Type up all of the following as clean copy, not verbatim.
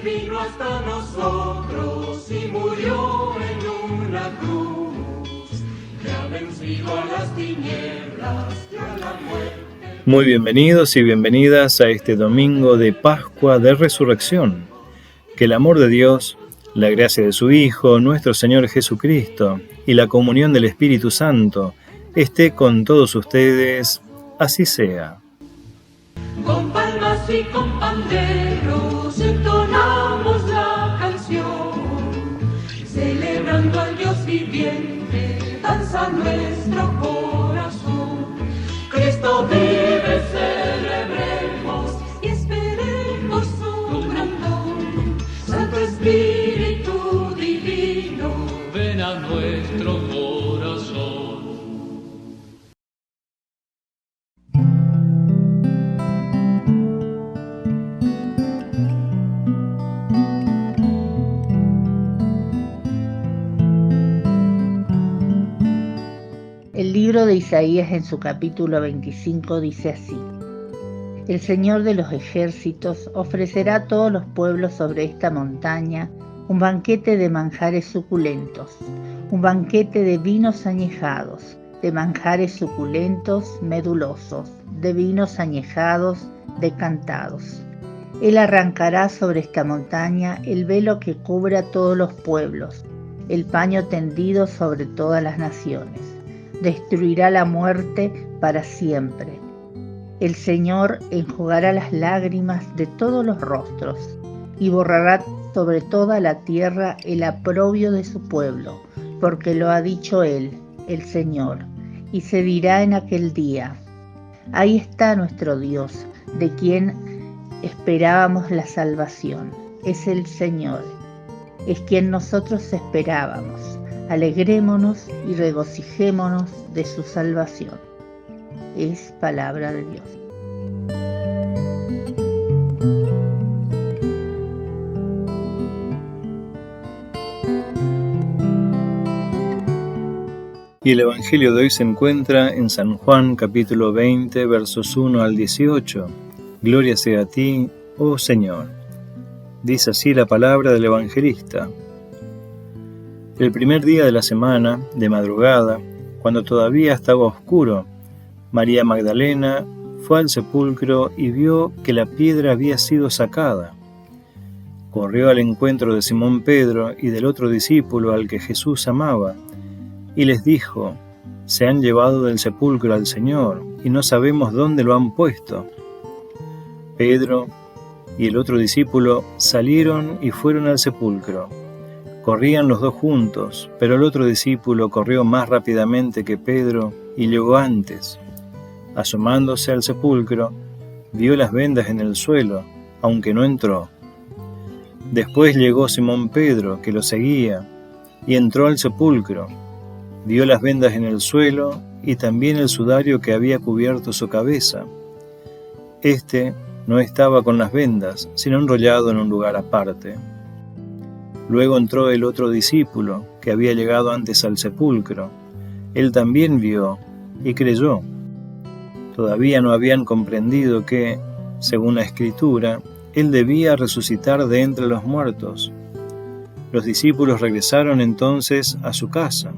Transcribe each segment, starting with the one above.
que vino hasta nosotros y murió en una cruz, que ha vencido a las tinieblas y a la muerte. Muy bienvenidos y bienvenidas a este domingo de Pascua de Resurrección. Que el amor de Dios, la gracia de su Hijo, nuestro Señor Jesucristo, y la comunión del Espíritu Santo esté con todos ustedes, así sea. Con palmas y con panderos entonamos la canción, celebrando al Dios viviente, danza nuestro corazón. Cristo vive, celebremos y esperemos su gran don. Santo Espíritu Divino, ven a nuestro corazón. El libro de Isaías en su capítulo 25 dice así: El Señor de los ejércitos ofrecerá a todos los pueblos sobre esta montaña un banquete de manjares suculentos, un banquete de vinos añejados, de manjares suculentos, medulosos, de vinos añejados, decantados. Él arrancará sobre esta montaña el velo que cubre a todos los pueblos, el paño tendido sobre todas las naciones. Destruirá la muerte para siempre. El Señor enjugará las lágrimas de todos los rostros y borrará sobre toda la tierra el oprobio de su pueblo, porque lo ha dicho Él, el Señor, y se dirá en aquel día: ahí está nuestro Dios, de quien esperábamos la salvación. Es el Señor, es quien nosotros esperábamos. Alegrémonos y regocijémonos de su salvación. Es palabra de Dios. Y el Evangelio de hoy se encuentra en San Juan capítulo 20, versos 1 al 18. Gloria sea a ti, oh Señor. Dice así la palabra del evangelista. El primer día de la semana, de madrugada, cuando todavía estaba oscuro, María Magdalena fue al sepulcro y vio que la piedra había sido sacada. Corrió al encuentro de Simón Pedro y del otro discípulo al que Jesús amaba, y les dijo: se han llevado del sepulcro al Señor, y no sabemos dónde lo han puesto. Pedro y el otro discípulo salieron y fueron al sepulcro. Corrían los dos juntos, pero el otro discípulo corrió más rápidamente que Pedro y llegó antes. Asomándose al sepulcro, vio las vendas en el suelo, aunque no entró. Después llegó Simón Pedro, que lo seguía, y entró al sepulcro. Vio las vendas en el suelo y también el sudario que había cubierto su cabeza. Este no estaba con las vendas, sino enrollado en un lugar aparte. Luego entró el otro discípulo, que había llegado antes al sepulcro. Él también vio y creyó. Todavía no habían comprendido que, según la Escritura, él debía resucitar de entre los muertos. Los discípulos regresaron entonces a su casa.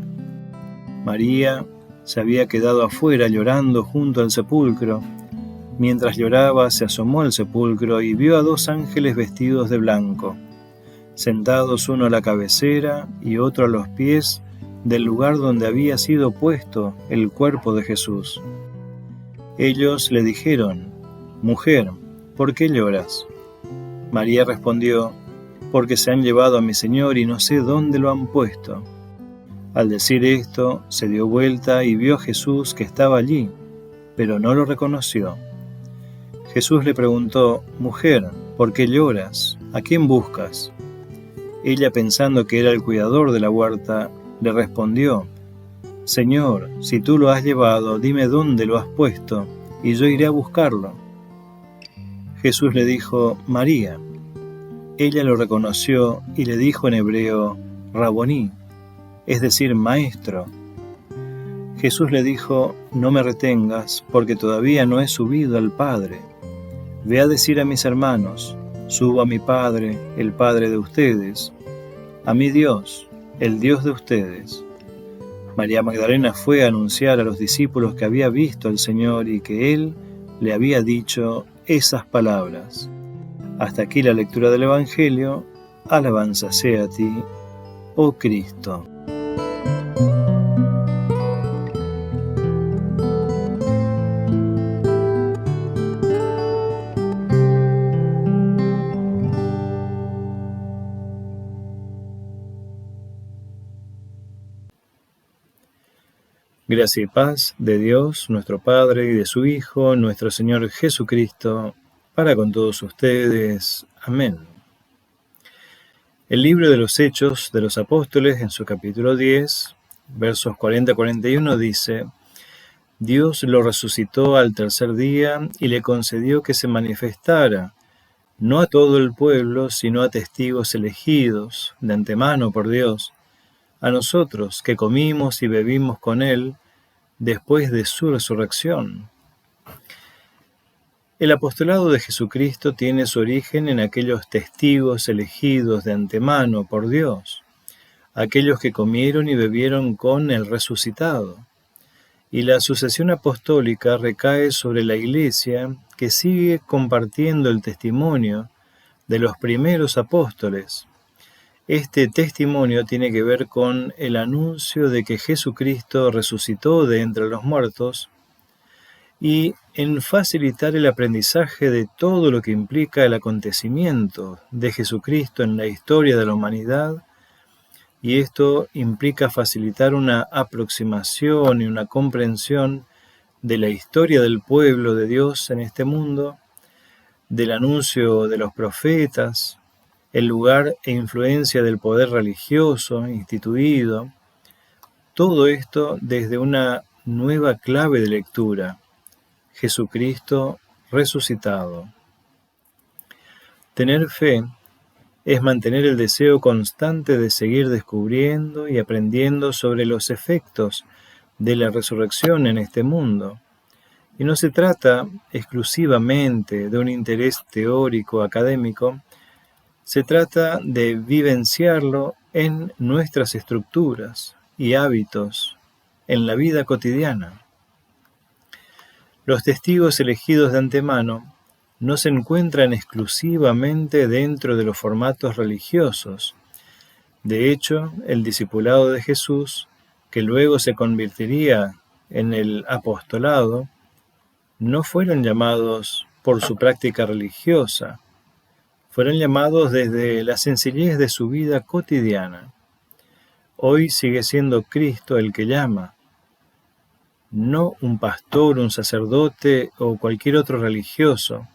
María se había quedado afuera llorando junto al sepulcro. Mientras lloraba, se asomó al sepulcro y vio a dos ángeles vestidos de blanco, sentados uno a la cabecera y otro a los pies del lugar donde había sido puesto el cuerpo de Jesús. Ellos le dijeron: Mujer, ¿por qué lloras? María respondió: Porque se han llevado a mi Señor y no sé dónde lo han puesto. Al decir esto, se dio vuelta y vio a Jesús que estaba allí, pero no lo reconoció. Jesús le preguntó: Mujer, ¿por qué lloras? ¿A quién buscas? Ella, pensando que era el cuidador de la huerta, le respondió: Señor, si tú lo has llevado, dime dónde lo has puesto, y yo iré a buscarlo. Jesús le dijo: María. Ella lo reconoció y le dijo en hebreo: Raboní, es decir, maestro. Jesús le dijo: No me retengas, porque todavía no he subido al Padre. Ve a decir a mis hermanos: Subo a mi Padre, el Padre de ustedes, a mi Dios, el Dios de ustedes. María Magdalena fue a anunciar a los discípulos que había visto al Señor y que Él le había dicho esas palabras. Hasta aquí la lectura del Evangelio. Alabanza sea a ti, oh Cristo. Gracia y paz de Dios, nuestro Padre, y de su Hijo, nuestro Señor Jesucristo, para con todos ustedes. Amén. El libro de los Hechos de los Apóstoles, en su capítulo 10, versos 40-41, dice: Dios lo resucitó al tercer día y le concedió que se manifestara, no a todo el pueblo, sino a testigos elegidos de antemano por Dios, a nosotros que comimos y bebimos con Él después de su resurrección. El apostolado de Jesucristo tiene su origen en aquellos testigos elegidos de antemano por Dios, aquellos que comieron y bebieron con el resucitado. Y la sucesión apostólica recae sobre la Iglesia, que sigue compartiendo el testimonio de los primeros apóstoles. Este testimonio tiene que ver con el anuncio de que Jesucristo resucitó de entre los muertos y en facilitar el aprendizaje de todo lo que implica el acontecimiento de Jesucristo en la historia de la humanidad, y esto implica facilitar una aproximación y una comprensión de la historia del pueblo de Dios en este mundo, del anuncio de los profetas, el lugar e influencia del poder religioso instituido, todo esto desde una nueva clave de lectura: Jesucristo resucitado. Tener fe es mantener el deseo constante de seguir descubriendo y aprendiendo sobre los efectos de la resurrección en este mundo. Y no se trata exclusivamente de un interés teórico académico, se trata de vivenciarlo en nuestras estructuras y hábitos, en la vida cotidiana. Los testigos elegidos de antemano no se encuentran exclusivamente dentro de los formatos religiosos. De hecho, el discipulado de Jesús, que luego se convertiría en el apostolado, no fueron llamados por su práctica religiosa, fueron llamados desde la sencillez de su vida cotidiana. Hoy sigue siendo Cristo el que llama, no un pastor, un sacerdote o cualquier otro religioso.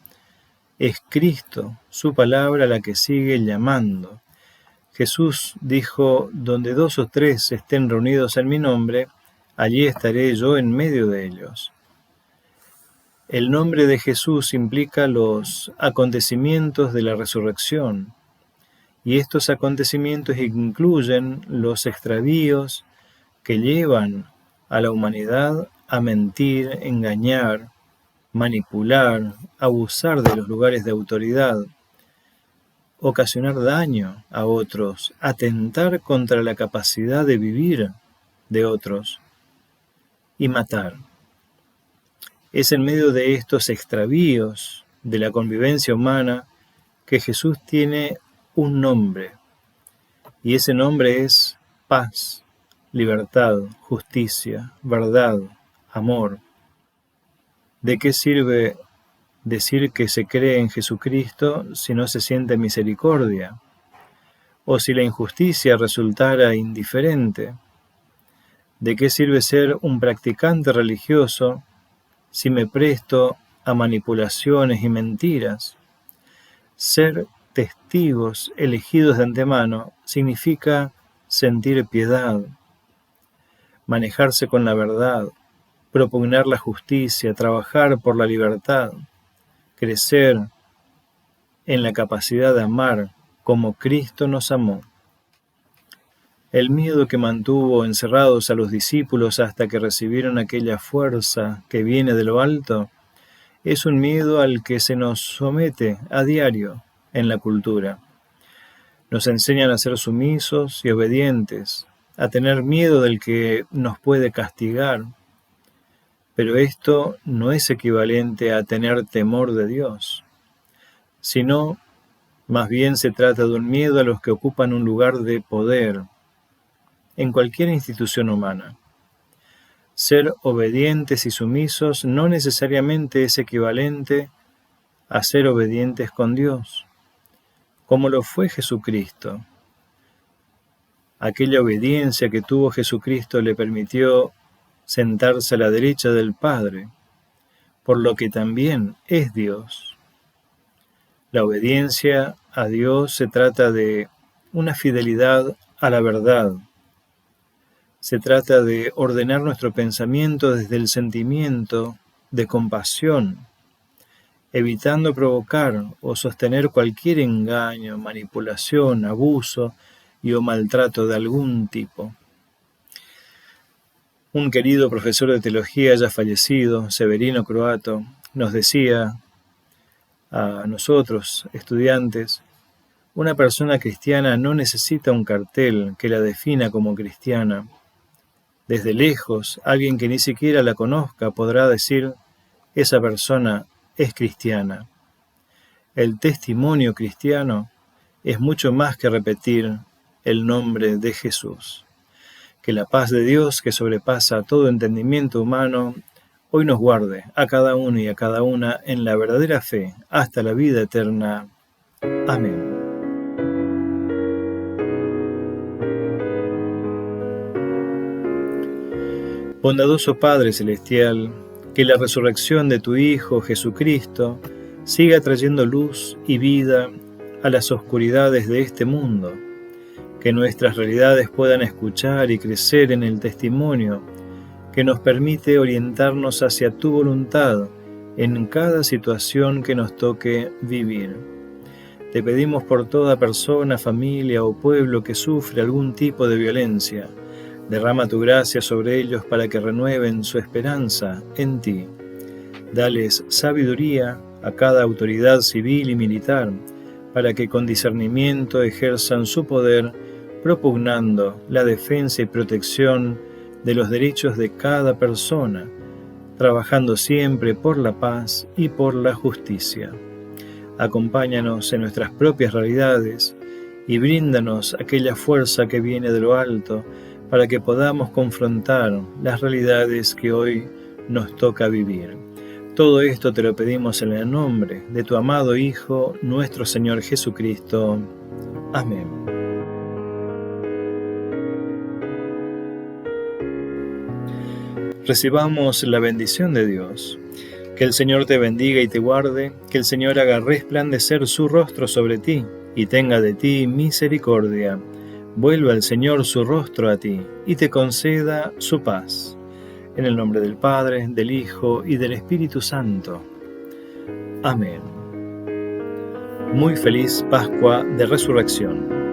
Es Cristo, su palabra, la que sigue llamando. Jesús dijo: donde 2 o 3 estén reunidos en mi nombre, allí estaré yo en medio de ellos. El nombre de Jesús implica los acontecimientos de la resurrección, y estos acontecimientos incluyen los extravíos que llevan a la humanidad a mentir, engañar, manipular, abusar de los lugares de autoridad, ocasionar daño a otros, atentar contra la capacidad de vivir de otros y matar. Es en medio de estos extravíos de la convivencia humana que Jesús tiene un nombre, y ese nombre es paz, libertad, justicia, verdad, amor. ¿De qué sirve decir que se cree en Jesucristo si no se siente misericordia? ¿O si la injusticia resultara indiferente? ¿De qué sirve ser un practicante religioso si me presto a manipulaciones y mentiras? Ser testigos elegidos de antemano significa sentir piedad, manejarse con la verdad, propugnar la justicia, trabajar por la libertad, crecer en la capacidad de amar como Cristo nos amó. El miedo que mantuvo encerrados a los discípulos hasta que recibieron aquella fuerza que viene de lo alto es un miedo al que se nos somete a diario en la cultura. Nos enseñan a ser sumisos y obedientes, a tener miedo del que nos puede castigar, pero esto no es equivalente a tener temor de Dios, sino más bien se trata de un miedo a los que ocupan un lugar de poder en cualquier institución humana. Ser obedientes y sumisos no necesariamente es equivalente a ser obedientes con Dios, como lo fue Jesucristo. Aquella obediencia que tuvo Jesucristo le permitió sentarse a la derecha del Padre, por lo que también es Dios. La obediencia a Dios se trata de una fidelidad a la verdad. Se trata de ordenar nuestro pensamiento desde el sentimiento de compasión, evitando provocar o sostener cualquier engaño, manipulación, abuso o maltrato de algún tipo. Un querido profesor de teología ya fallecido, Severino Croato, nos decía a nosotros, estudiantes, una persona cristiana no necesita un cartel que la defina como cristiana. Desde lejos, alguien que ni siquiera la conozca podrá decir, esa persona es cristiana. El testimonio cristiano es mucho más que repetir el nombre de Jesús. Que la paz de Dios, que sobrepasa todo entendimiento humano, hoy nos guarde a cada uno y a cada una en la verdadera fe hasta la vida eterna. Amén. Bondadoso Padre Celestial, que la resurrección de tu Hijo Jesucristo siga trayendo luz y vida a las oscuridades de este mundo, que nuestras realidades puedan escuchar y crecer en el testimonio que nos permite orientarnos hacia tu voluntad en cada situación que nos toque vivir. Te pedimos por toda persona, familia o pueblo que sufre algún tipo de violencia. Derrama tu gracia sobre ellos para que renueven su esperanza en ti. Dales sabiduría a cada autoridad civil y militar, para que con discernimiento ejerzan su poder, propugnando la defensa y protección de los derechos de cada persona, trabajando siempre por la paz y por la justicia. Acompáñanos en nuestras propias realidades y bríndanos aquella fuerza que viene de lo alto para que podamos confrontar las realidades que hoy nos toca vivir. Todo esto te lo pedimos en el nombre de tu amado Hijo, nuestro Señor Jesucristo. Amén. Recibamos la bendición de Dios. Que el Señor te bendiga y te guarde, que el Señor haga resplandecer su rostro sobre ti y tenga de ti misericordia. Vuelva el Señor su rostro a ti y te conceda su paz. En el nombre del Padre, del Hijo y del Espíritu Santo. Amén. Muy feliz Pascua de Resurrección.